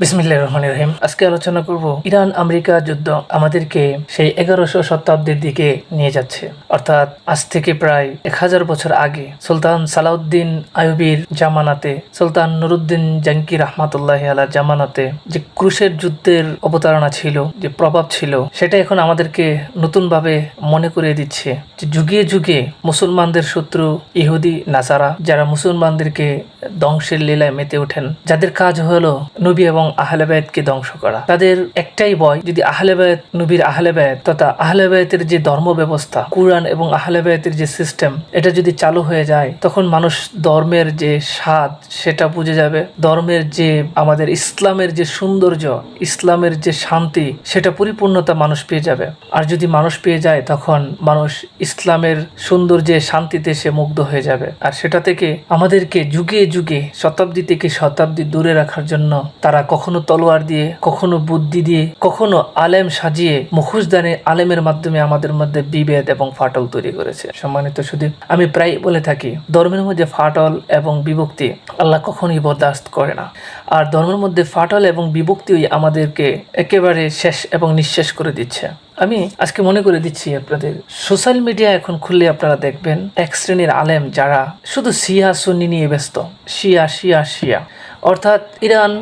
বিসমিল্লাহির রহমানির রহিম। আজকে আলোচনা করব ইরান আমেরিকা যুদ্ধ আমাদেরকে সেই 1100 শতাব্দীর দিকে নিয়ে যাচ্ছে, অর্থাৎ আজ থেকে প্রায় 1000 বছর আগে সুলতান সালাউদ্দিন আইয়ুবীর জামানাতে, সুলতান নুরুদ্দিন জাঙ্কি রহমাতুল্লাহি আলাইহির জামানাতে যে ক্রুশের যুদ্ধের অবতারণা ছিল, যে প্রভাব ছিল, সেটা এখন আমাদেরকে নতুনভাবে মনে করিয়ে দিচ্ছে যে যুগে যুগে মুসলমানদের শত্রু ইহুদি নাসারা, যারা মুসলমানদেরকে ধ্বংসের লীলায় মেতে ওঠেন, যাদের কাজ হলো নবী এবং আহলে বায়াতকে ধ্বংস করা। তাদের একটাই ভয়, যদি আহলে বায়াত, নবীর আহলে বায়াত তথা আহলে বায়াতের যে ধর্ম ব্যবস্থা, কুরআন এবং আহলে বায়াতের যে সিস্টেম, এটা যদি চালু হয়ে যায়, তখন মানুষ ধর্মের যে স্বাদ সেটা বুঝে যাবে। ধর্মের যে আমাদের ইসলামের যে সৌন্দর্য, ইসলামের যে শান্তি, সেটা পরিপূর্ণতা মানুষ পেয়ে যাবে। আর যদি মানুষ পেয়ে যায়, তখন মানুষ ইসলামের সৌন্দর্যে, শান্তিতে সে মুগ্ধ হয়ে যাবে। আর সেটা থেকে আমাদেরকে যুগে যুগে, শতাব্দী থেকে শতাব্দী দূরে রাখার জন্য তারা কখনো তলোয়ার দিয়ে, কখনো বুদ্ধি দিয়ে, কখনো আলেম সাজিয়ে, মুখোশদানে আলেমের মাধ্যমে আমাদের মধ্যে বিভেদ এবং ফাটল তৈরি করেছে। সম্মানিত শুধু আমি প্রায় বলে থাকি, ধর্মের মধ্যে ফাটল এবং বিভক্তি আল্লাহ কখনোই বরদাস্ত করে না। আর ধর্মের মধ্যে ফাটল এবং বিভক্তি আমাদেরকে একেবারে শেষ এবং নিঃশেষ করে দিচ্ছে। আমি আজকে মনে করে দিচ্ছি আপনাদের, সোশ্যাল মিডিয়া এখন খুললে আপনারা দেখবেন এক শ্রেণীর আলেম যারা শুধু শিয়া সুন্নি নিয়ে ব্যস্ত। শিয়া শিয়া শিয়া, অর্থাৎ ইরান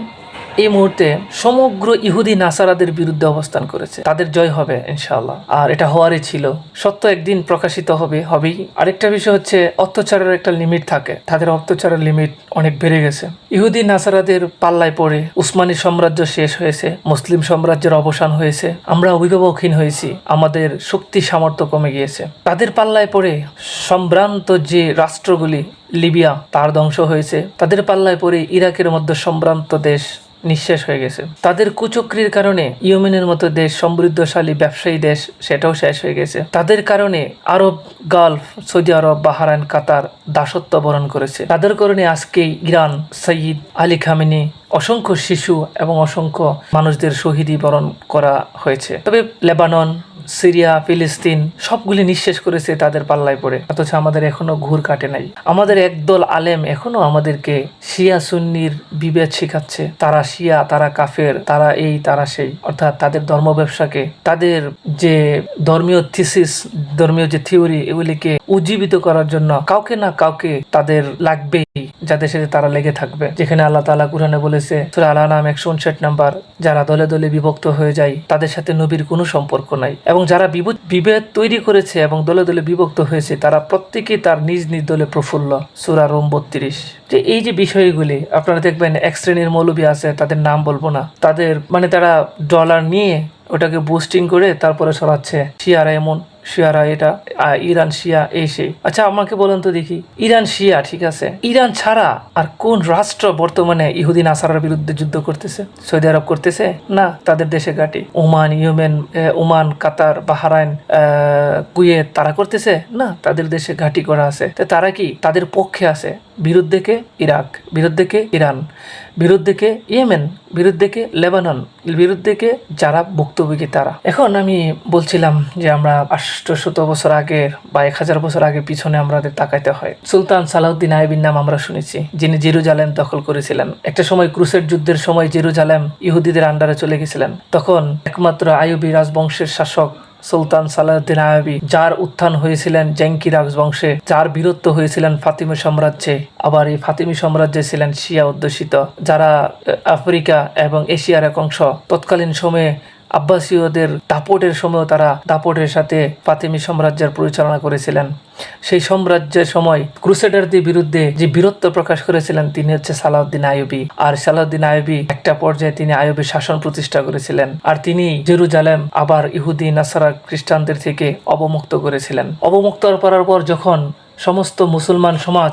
এই মুহূর্তে সমগ্র ইহুদি নাসারাদের বিরুদ্ধে অবস্থান করেছে। তাদের জয় হবে ইনশাআল্লাহ, আর এটা হওয়ারই ছিল। সত্য একদিন প্রকাশিত হবেই। আরেকটা বিষয় হচ্ছে, অত্যাচারের একটা লিমিট থাকে, তাদের অত্যাচারের লিমিট অনেক বেড়ে গেছে। ইহুদি নাসারাদের পাল্লায় পড়ে উসমানী সাম্রাজ্য শেষ হয়েছে, মুসলিম সাম্রাজ্যের অবসান হয়েছে, আমরা অভিভাবকহীন হয়েছি, আমাদের শক্তি সামর্থ্য কমে গিয়েছে। তাদের পাল্লায় পড়ে সম্ভ্রান্ত যে রাষ্ট্রগুলি, লিবিয়া, তার ধ্বংস হয়েছে। তাদের পাল্লায় পড়ে ইরাকের মধ্যে সম্ভ্রান্ত দেশ নিঃশেষ হয়ে গেছে। তাদের কুচক্রির কারণে ইয়েমেনের মতো দেশ, সমৃদ্ধশালী ব্যবসায়ী দেশ, সেটাও শেষ হয়ে গেছে। তাদের কারণে আরব গালফ, সৌদি আরব, বাহরাইন, কাতার দাসত্ব বরণ করেছে। তাদের কারণে আজকে ইরান, সঈদ আলী খামেনি, অসংখ্য শিশু এবং অসংখ্য মানুষদের শহীদি বরণ করা হয়েছে। তবে লেবানন, সিরিয়া, ফিলিস্তিন সবগুলি নিঃশেষ করেছে তাদের পাল্লায় পড়ে। অথচ আমাদের এখনো ঘুর কাটে নাই। আমাদের একদল আলেম এখনো আমাদেরকে শিয়া সুন্নির বিভেদ শিখাচ্ছে। তারা শিয়া, তারা কাফের, তারা এই, তারা সেই, অর্থাৎ তাদের ধর্ম ব্যবসাকে, তাদের যে ধর্মীয় থিসিস, ধর্মীয় যে থিওরি, এগুলিকে উজ্জীবিত করার জন্য কাউকে না কাউকে তাদের লাগবেই, যাদের সাথে তারা লেগে থাকবে। যেখানে আল্লাহ তাআলা কুরআনে বলেছে, সূরা আল আনআম 159 নম্বর, যারা দলে দলে বিভক্ত হয়ে যায়, তাদের সাথে নবীর কোনো সম্পর্ক নাই। এবং যারা বিভেদ তৈরি করেছে এবং দলে দলে বিভক্ত হয়েছে, তারা প্রত্যেকেই তার নিজ নিজ দলে প্রফুল্ল। সূরা রুম 32। যে এই যে বিষয়গুলি আপনারা দেখবেন, এক শ্রেণীর মৌলবী আছে, তাদের নাম বলবো না, তাদের তারা ডলার নিয়ে ওটাকে বুস্টিং করে তারপরে ছড়াচ্ছে শিয়ারা এমন, শিয়ারা এটা, ইরান শিয়া, এই সেই। আচ্ছা আমাকে বলেন তো দেখি, ইরান শিয়া ঠিক আছে, ইরান ছাড়া আর কোন রাষ্ট্র বর্তমানে ইহুদি নাসারার বিরুদ্ধে যুদ্ধ করতেছে? সৌদি আরব করতেছে না, তাদের দেশে ঘাঁটি। ওমান, ইয়েমেন, ওমান, কাতার, বাহরাইন, কুয়েত, তারা করতেছে না, তাদের দেশে ঘাঁটি করা আছে। তো তারা কি তাদের পক্ষে আছে? বিরুদ্ধে কে? ইরাক, বিরুদ্ধে কে? ইরান, বিরুদ্ধে কে? ইয়েমেন, বিরুদ্ধে কে? লেবানন, বিরুদ্ধে কে? যারা ভুক্তভোগী তারা। এখন আমি বলছিলাম যে আমরা 800 বছর আগের বা 1000 বছর আগে পিছনে আমাদের তাকাইতে হয়। সুলতান সালাউদ্দিন আইয়ুবীর নাম আমরা শুনেছি, যিনি জেরুজালেম দখল করেছিলেন। একটা সময় ক্রুসেড যুদ্ধের সময় জেরুজালেম ইহুদিদের আন্ডারে চলে গেছিলেন। তখন একমাত্র আইয়ুবী রাজবংশের শাসক সুলতান সালাউদ্দিন আইয়ুবী, যার উত্থান হয়েছিলেন জাঙ্কি রাজবংশে, যার বীরত্ব হয়েছিলেন ফাতিমি সাম্রাজ্যে। আবার এই ফাতিমি সাম্রাজ্যে ছিলেন শিয়া অধ্যুষিত, যারা আফ্রিকা এবং এশিয়ার এক অংশ। তৎকালীন সময়ে আব্বাসীয়দের দাপটের সময়ও তারা দাপটের সাথে ফাতিমি সাম্রাজ্যের পরিচালনা করেছিলেন। সেই সাম্রাজ্যের সময় ক্রুসেডারদের বিরুদ্ধে যে বীরত্ব প্রকাশ করেছিলেন, তিনি হচ্ছে সালাউদ্দিন আইয়ুবী। আর সালাউদ্দিন আইয়ুবী একটা পর্যায়ে তিনি আইয়ুবী শাসন প্রতিষ্ঠা করেছিলেন। আর তিনি জেরুজালেম আবার ইহুদি নাসারা খ্রিস্টানদের থেকে অবমুক্ত করেছিলেন। অবমুক্ত করার পর যখন সমস্ত মুসলমান সমাজ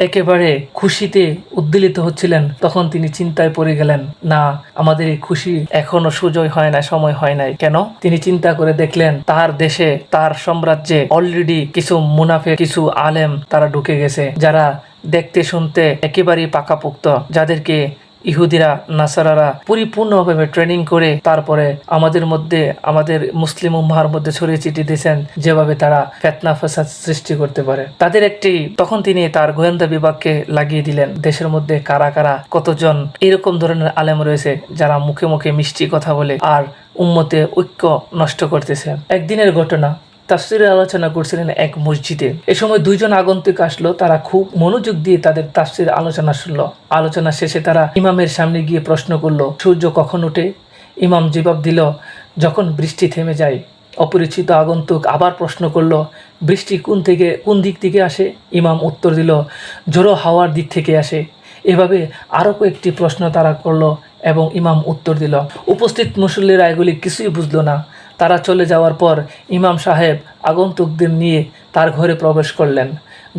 একেবারে খুশিতে উদ্বেলিত হচ্ছিলেন, তখন তিনি চিন্তায় পড়ে গেলেন, না, আমাদের এই খুশি এখনো সুজয় হয় না, সময় হয় নাই। কেন? তিনি চিন্তা করে দেখলেন, তার দেশে, তার সাম্রাজ্যে অলরেডি কিছু মুনাফিক, কিছু আলেম তারা ঢুকে গেছে, যারা দেখতে শুনতে একেবারেই পাকাপোক্ত, যাদেরকে ইহুদিরা নাসারারা পরিপূর্ণভাবে ট্রেনিং করে তারপরে আমাদের মধ্যে, আমাদের মুসলিম উম্মাহর মধ্যে ছড়িয়ে ছিটিয়ে দিয়েছেন যেভাবে তারা ফিতনা ফাসাদ সৃষ্টি করতে পারে। তাদের তখন তিনি তার গোয়েন্দা বিভাগকে লাগিয়ে দিলেন দেশের মধ্যে কারা কারা কতজন এরকম ধরনের আলেম রয়েছে যারা মুখে মুখে মিষ্টি কথা বলে আর উম্মতে ঐক্য নষ্ট করতেছে। একদিনের ঘটনা, তাফসিরের আলোচনা করছিলেন এক মসজিদে। এ সময় দুইজন আগন্তুক আসলো, তারা খুব মনোযোগ দিয়ে তাদের তাফসির আলোচনা শুনলো। আলোচনা শেষে তারা ইমামের সামনে গিয়ে প্রশ্ন করলো, সূর্য কখন ওঠে? ইমাম জবাব দিল, যখন বৃষ্টি থেমে যায়। অপরিচিত আগন্তুক আবার প্রশ্ন করলো, বৃষ্টি কোন দিক থেকে আসে? ইমাম উত্তর দিল, ঝোড়ো হাওয়ার দিক থেকে আসে। এভাবে আরও কয়েকটি প্রশ্ন তারা করলো এবং ইমাম উত্তর দিল। উপস্থিত মুসল্লিরা এগুলি কিছুই বুঝলো না। তারা চলে যাওয়ার পর ইমাম সাহেব আগন্তুকদের নিয়ে তার ঘরে প্রবেশ করলেন।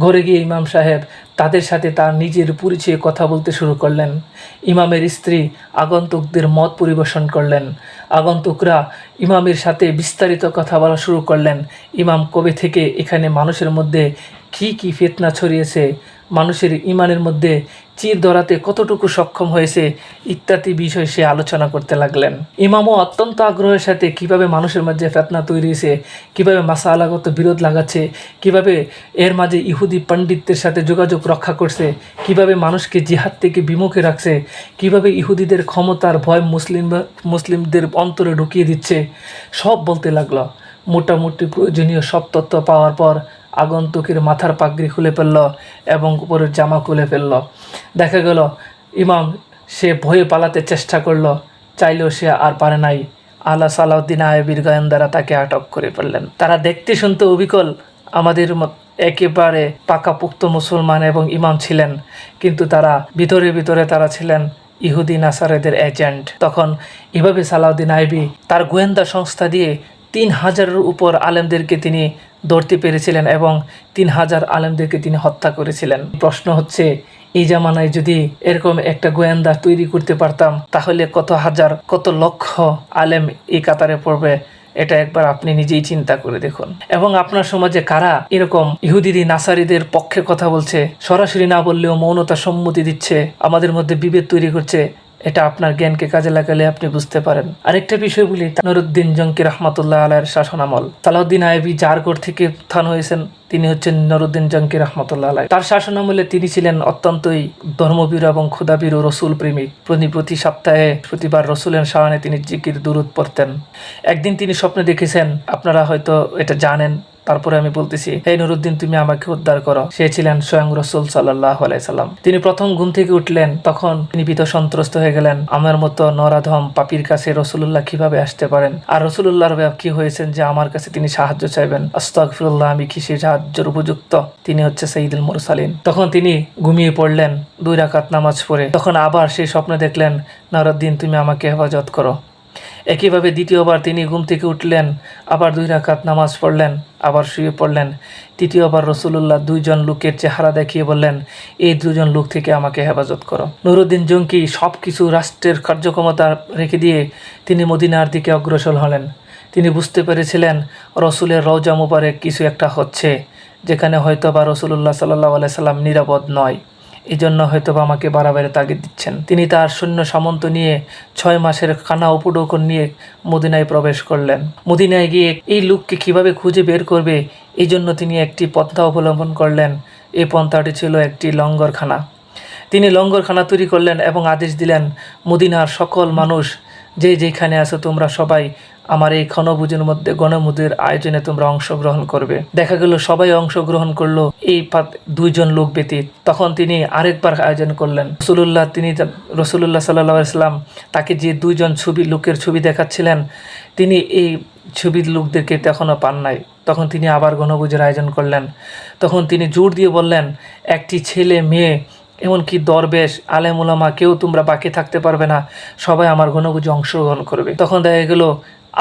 ঘরে গিয়ে ইমাম সাহেব তাদের সাথে তার নিজের পরিচয়ে কথা বলতে শুরু করলেন। ইমামের স্ত্রী আগন্তুকদের মত পরিবেশন করলেন। আগন্তুকরা ইমামের সাথে বিস্তারিত কথা বলা শুরু করলেন। ইমাম কবে থেকে এখানে মানুষের মধ্যে কি ফিতনা ছড়িয়েছে, মানুষের ইমানের মধ্যে চির ধরাতে কতটুকু সক্ষম হয়েছে ইত্যাদি বিষয় সে আলোচনা করতে লাগলেন। ইমামও অত্যন্ত আগ্রহের সাথে কিভাবে মানুষের মাঝে ফিতনা তৈরি হয়েছে, কিভাবে মাসালাগত বিরোধ লাগাচ্ছে, কিভাবে এর মাঝে ইহুদি পণ্ডিতদের সাথে যোগাযোগ রক্ষা করছে, কিভাবে মানুষকে জিহাদ থেকে বিমুখে রাখছে, কিভাবে ইহুদিদের ক্ষমতার ভয় মুসলিমদের অন্তরে ঢুকিয়ে দিচ্ছে, সব বলতে লাগলো। মোটামুটি প্রয়োজনীয় সব তথ্য পাওয়ার পর আগন্তুকের মাথার পাগড়ি খুলে ফেলল এবং উপরের জামা খুলে ফেলল। দেখা গেল ইমাম সে ভয়ে পালাতে চেষ্টা করলো, চাইলেও সে আর পারে নাই। আলা সালাউদ্দিন আইয়ুবীর গোয়েন্দারা তাকে আটক করে ফেললেন। তারা দেখতে শুনতে অবিকল, আমাদের একেবারে পাকাপোক্ত মুসলমান এবং ইমাম ছিলেন, কিন্তু তারা ভিতরে তারা ছিলেন ইহুদি নাসারেদের এজেন্ট। তখন এভাবে সালাউদ্দিন আইয়ুবী তার গোয়েন্দা সংস্থা দিয়ে 3000-এর উপর আলেমদেরকে তিনি ধরতে পেরেছিলেন এবং 3000 আলেমদেরকে তিনি হত্যা করেছিলেন। প্রশ্ন হচ্ছে, এই জামানায় যদি এরকম একটা গোয়েন্দা তৈরি করতে পারতাম তাহলে কত হাজার কত লক্ষ আলেম এই কাতারে পড়বে, এটা একবার আপনি নিজেই চিন্তা করে দেখুন। এবং আপনার সমাজে কারা এরকম ইহুদি নাসারিদের পক্ষে কথা বলছে, সরাসরি না বললেও মৌনতা সম্মতি দিচ্ছে, আমাদের মধ্যে বিভেদ তৈরি করছে, এটা আপনার জ্ঞানকে কাজে লাগালে আপনি বুঝতে পারেন। আরেকটা বিষয় বলি, নুরউদ্দিন জঙ্কি রহমতুল্লাহ আলাইহির শাসনামল। সালাউদ্দিন আইয়ুবী যার ঘর থেকে উত্থান হয়েছেন তিনি হচ্ছেন নুরউদ্দিন জঙ্কি রহমতুল্লাহ আলাইহি। তার শাসনামলে তিনি ছিলেন অত্যন্তই ধর্মবীর এবং ক্ষুধাবীর ও রসুল প্রেমিক। প্রতি সপ্তাহে প্রতিবার রসুলের শাওনে তিনি জিকির দুরূদ পড়তেন। একদিন তিনি স্বপ্নে দেখেছেন, আপনারা হয়তো এটা জানেন, তারপরে আমি বলতেছি, হে নুরউদ্দিন, তুমি আমাকে উদ্ধার করো। সে ছিলেন স্বয়ং রসুল সাল্লাল্লাহু আলাইহি সাল্লাম। তিনি প্রথম ঘুম থেকে উঠলেন, তখন তিনি ভীত সন্ত্রস্ত হয়ে গেলেন। আমার মতো নরাধম পাপীর কাছে রসুলুল্লাহ কিভাবে আসতে পারেন, আর রসুলুল্লাহর কি হয়েছেন যে আমার কাছে তিনি সাহায্য চাইবেন? আস্তাগফিরুল্লাহ, আমি কি সে সাহায্যের উপযুক্ত? তিনি হচ্ছে সাইয়্যিদুল মুরসালিন। তখন তিনি ঘুমিয়ে পড়লেন 2 রাকাত নামাজ পড়ে। তখন আবার সেই স্বপ্নে দেখলেন, নুরউদ্দিন, তুমি আমাকে হেফাজত করো। একইভাবে দ্বিতীয়বার তিনি ঘুম থেকে উঠলেন, আবার 2 রাকাত নামাজ পড়লেন, আবার শুয়ে পড়লেন। তৃতীয়বার রসুলুল্লাহ 2 জন লোকের চেহারা দেখিয়ে বললেন, এই 2 জন লোক থেকে আমাকে হেফাজত করো। নুরউদ্দিন জঙ্কি সব কিছু রাষ্ট্রের কার্যক্ষমতা রেখে দিয়ে তিনি মদিনার দিকে অগ্রসর হলেন। তিনি বুঝতে পেরেছিলেন রসুলের রওজা মুবারক কিছু একটা হচ্ছে, যেখানে হয়তো বা রসুলুল্লাহ সাল্লাল্লাহু আলাইহি সাল্লাম নিরাপদ নয়। এই জন্য হয়তো বা আমাকে বাড়াবাড়ি তাগিদ দিচ্ছেন। তিনি তার সৈন্য সামন্ত নিয়ে 6 মাসের খানা উপঢৌকন নিয়ে মদিনায় প্রবেশ করলেন। মদিনায় গিয়ে এই লোককে কিভাবে খুঁজে বের করবে, এই জন্য তিনি একটি পন্থা অবলম্বন করলেন। এই পন্থাটি ছিল একটি লঙ্গরখানা। তিনি লঙ্গরখানা তৈরি করলেন এবং আদেশ দিলেন, মদিনার সকল মানুষ যে যেখানে আছো তোমরা সবাই আমার এই গণভোজের আয়োজনে তোমরা অংশগ্রহণ করবে। দেখা গেল সবাই অংশগ্রহণ করলো, এই 2 জন লোক ব্যতীত। তখন তিনি আরেকবার আয়োজন করলেন। রসুলুল্লাহ সাল্লাল্লাহু আলাইহি সাল্লাম তাকে যে 2 জন লোকের ছবি দেখাচ্ছিলেন, তিনি এই ছবির লোকদেরকে তখনও পান নাই। তখন তিনি আবার গণভোজের আয়োজন করলেন। তখন তিনি জোর দিয়ে বললেন, একটি ছেলে মেয়ে এমনকি দরবেশ আলেম উলামা কেউ তোমরা বাকি থাকতে পারবে না, সবাই আমার গণভোজে অংশগ্রহণ করবে। তখন দেখা গেল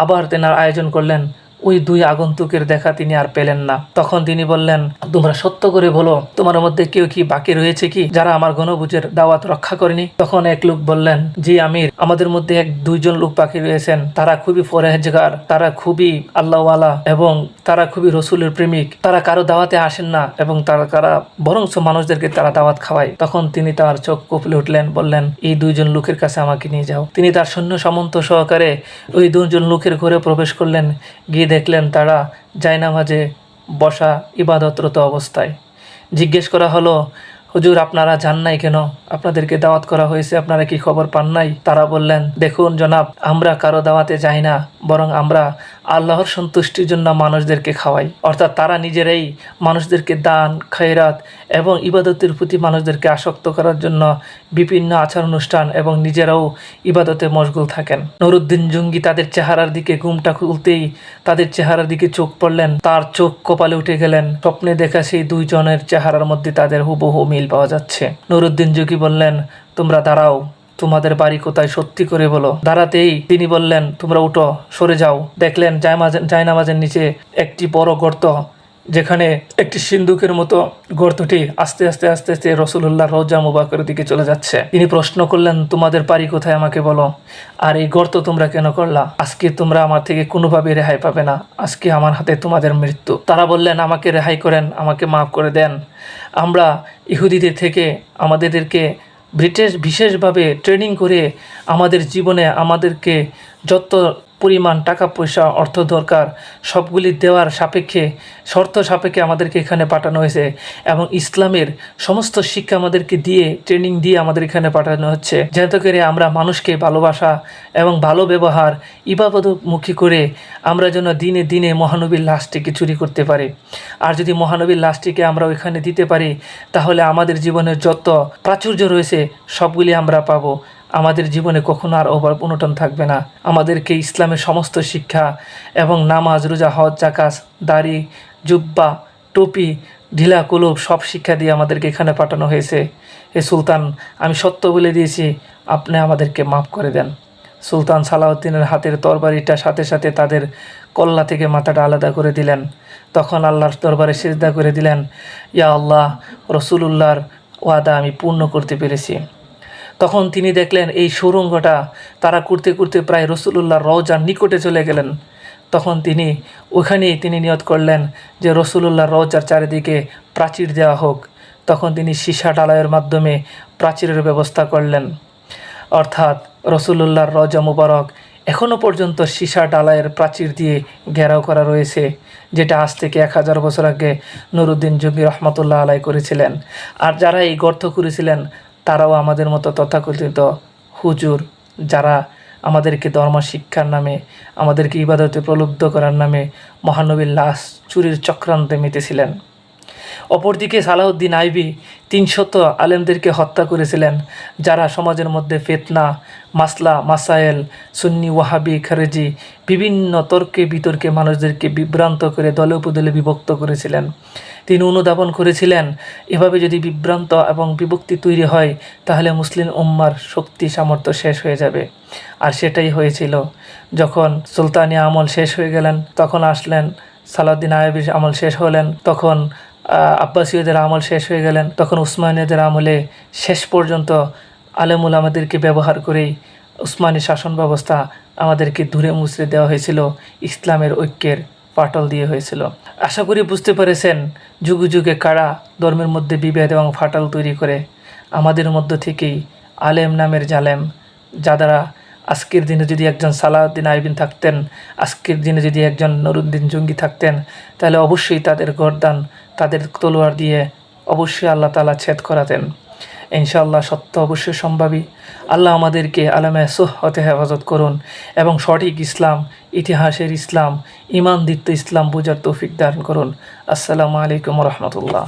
আবার তেনার আয়োজন করলেন। ওই 2 আগন্তুকের দেখা তিনি আর পেলেন না। তখন তিনি বললেন, তোমরা সত্য করে বলো, তোমার মধ্যে কেউ কি বাকি রয়েছে কি যারা আমার গণভোজের দাওয়াত রক্ষা করেনি? তখন এক লোক বললেন, জি আমির, আমাদের মধ্যে 2 জন লোক বাকি রয়েছেন। তারা খুবই ফরহেজগার, তারা খুবই আল্লাহওয়ালা এবং তারা খুবই রসুলের প্রেমিক, তারা কারো দাওয়াতে আসেন না এবং তারা বরঞ্চ মানুষদেরকে তারা দাওয়াত খাওয়ায়। তখন তিনি তার চোখ কপলে উঠলেন, বললেন, এই দুইজন লোকের কাছে আমাকে নিয়ে যাও। তিনি তার সৈন্য সামন্ত সহকারে ওই দুজন লোকের ঘরে প্রবেশ করলেন। গিয়ে দেখলেন তারা জায়নামাজে বসা ইবাদতরত অবস্থায়। জিজ্ঞেস করা হলো, হুজুর আপনারা যান নাই কেন? আপনাদেরকে দাওয়াত করা হয়েছে, আপনারা কি খবর পান নাই? তারা বললেন, দেখুন জনাব, আমরা কারো দাওয়াতে যাই না, বরং আমরা আল্লাহর সন্তুষ্টির জন্য মানুষদেরকে খাওয়াই। অর্থাৎ তারা নিজেরাই মানুষদেরকে দান খয়রাত এবং ইবাদতের প্রতি মানুষদেরকে আসক্ত করার জন্য বিভিন্ন আচার অনুষ্ঠান এবং নিজেরাও ইবাদতে মশগুল থাকেন। নুরুদ্দিন জঙ্গি তাদের চেহারার দিকে ঘুমটা খুলতেই তাদের চেহারার দিকে চোখ পড়লেন, তার চোখ কপালে উঠে গেলেন। স্বপ্নে দেখা সেই দুইজনের চেহারার মধ্যে তাদের হুবহু মিল পাওয়া যাচ্ছে। নুরুদ্দিন জঙ্গি বললেন, তোমরা দাঁড়াও, তোমাদের বাড়ি কোথায় সত্যি করে বলো। দাঁড়াতেই তিনি বললেন, তোমরা উঠো, সরে যাও। দেখলেন জায়নামাজের নিচে একটি বড় গর্ত, যেখানে একটি সিন্দুকের মতো গর্তটি আস্তে আস্তে আস্তে আস্তে রসুলুল্লাহ রওজা মুবারকের দিকে চলে যাচ্ছে। তিনি প্রশ্ন করলেন, তোমাদের বাড়ি কোথায় আমাকে বলো, আর এই গর্ত তোমরা কেন করলা? আজকে তোমরা আমার থেকে কোনোভাবে রেহাই পাবে না, আজকে আমার হাতে তোমাদের মৃত্যু। তারা বললেন, আমাকে রেহাই করেন, আমাকে মাফ করে দেন। আমরা ইহুদিদের থেকে আমাদেরকে বিশেষভাবে ট্রেনিং করে আমাদের জীবনে আমাদেরকে যত পরিমাণ টাকা পয়সা অর্থ দরকার সবগুলি দেওয়ার শর্ত সাপেক্ষে আমাদেরকে এখানে পাঠানো হয়েছে এবং ইসলামের সমস্ত শিক্ষা আমাদেরকে দিয়ে ট্রেনিং দিয়ে আমাদের এখানে পাঠানো হচ্ছে, যাতে করে আমরা মানুষকে ভালোবাসা এবং ভালো ব্যবহার ইবাদতমুখী করে আমরা যেন দিনে দিনে মহানবীর লাশটিকে চুরি করতে পারি। আর যদি মহানবীর লাশটিকে আমরা ওইখানে দিতে পারি, তাহলে আমাদের জীবনের যত প্রাচুর্য রয়েছে সবগুলি আমরা পাবো। আমাদের জীবনে কখনো আর অনটন থাকবে না। আমাদেরকে ইসলামের সমস্ত শিক্ষা এবং নামাজ, রোজা, হজ, জাকাত, দাড়ি, জুব্বা, টুপি, ঢিলা কুলুপ সব শিক্ষা দিয়ে আমাদেরকে এখানে পাঠানো হয়েছে। হে সুলতান, আমি সত্য বলে দিয়েছি, আপনি আমাদেরকে মাফ করে দেন। সুলতান সালাউদ্দিনের হাতের তরবারিটা সাথে সাথে তাদের কল্লা থেকে মাথাটা আলাদা করে দিলেন। তখন আল্লাহর দরবারে সিজদা করে দিলেন, ইয়া আল্লাহ, রসুলুল্লাহর ওয়াদা আমি পূর্ণ করতে পেরেছি। তখন তিনি দেখলেন এই সুড়ঙ্গটা তারা করতে করতে প্রায় রসুলুল্লাহর রওজার নিকটে চলে গেলেন। তখন ওখানেই তিনি নিয়ত করলেন যে রসুলুল্লাহর রওজার চারিদিকে প্রাচীর দেওয়া হোক। তখন তিনি সীসা ঢালাইয়ের মাধ্যমে প্রাচীরের ব্যবস্থা করলেন। অর্থাৎ রসুলুল্লাহর রওজা মুবারক এখনও পর্যন্ত সীসা ঢালাইয়ের প্রাচীর দিয়ে ঘেরাও করা রয়েছে, যেটা আজ থেকে 1000 বছর আগে নুরুদ্দিন জঙ্গি রহমতুল্লাহ আলাই করেছিলেন। আর যারা এই গর্ত করেছিলেন তারাও আমাদের মতো তথাকথিত হুজুর, যারা আমাদেরকে ধর্ম শিক্ষার নামে, আমাদেরকে ইবাদতে প্রলুব্ধ করার নামে মহানবীর লাশ চুরির চক্রান্তে মেতেছিলেন। অপরদিকে সালাউদ্দিন আইবি 300 আলেমদেরকে হত্যা করেছিলেন, যারা সমাজের মধ্যে ফিতনা, মাসলা মাসায়েল, সুন্নি, ওয়াহাবি, খারেজি বিভিন্ন তর্কে বিতর্কে মানুষদেরকে বিভ্রান্ত করে দলে উপদলে বিভক্ত করেছিলেন। তিনি অনুধাবন করেছিলেন, এভাবে যদি বিভ্রান্ত এবং বিভক্তি তৈরি হয় তাহলে মুসলিম উম্মার শক্তি সামর্থ্য শেষ হয়ে যাবে। আর সেটাই হয়েছিল। যখন সুলতানি আমল শেষ হয়ে গেলেন, তখন আসলেন সালাউদ্দিন আইবির আমল শেষ হলেন, তখন আব্বাসীয়দের আমল শেষ হয়ে গেলেন, তখন উসমানীয়দের আমলে শেষ পর্যন্ত আলেমুল আমাদেরকে ব্যবহার করেই উসমানী শাসন ব্যবস্থা আমাদেরকে ধুরে মুছড়ে দেওয়া হয়েছিল, ইসলামের ঐক্যের ফাটল দিয়ে হয়েছিল। আশা করি বুঝতে পেরেছেন যুগে যুগে কারা ধর্মের মধ্যে বিভেদ এবং ফাটল তৈরি করে। আমাদের মধ্য থেকেই আলেম নামের জালেম, যারা আজকের দিনে যদি একজন সালাউদ্দিন আইবিন থাকতেন, আজকের দিনে যদি একজন নুরুদ্দিন জঙ্গি থাকতেন, তাহলে অবশ্যই তাদের গর্দান, তাদের তলোয়ার দিয়ে অবশ্যই আল্লাহ তাআলা ছেদ করাতেন। ইনশাআল্লাহ সত্য অবশ্যই সম্ভাবী। আল্লাহ আমাদেরকে আলেমে সুহবতে হেফাজত করুন এবং সঠিক ইসলাম, ইতিহাসের ইসলাম, ঈমানদীপ্ত ইসলাম বোঝার তৌফিক দান করুন। আসসালামু আলাইকুম ওয়া রাহমাতুল্লাহ।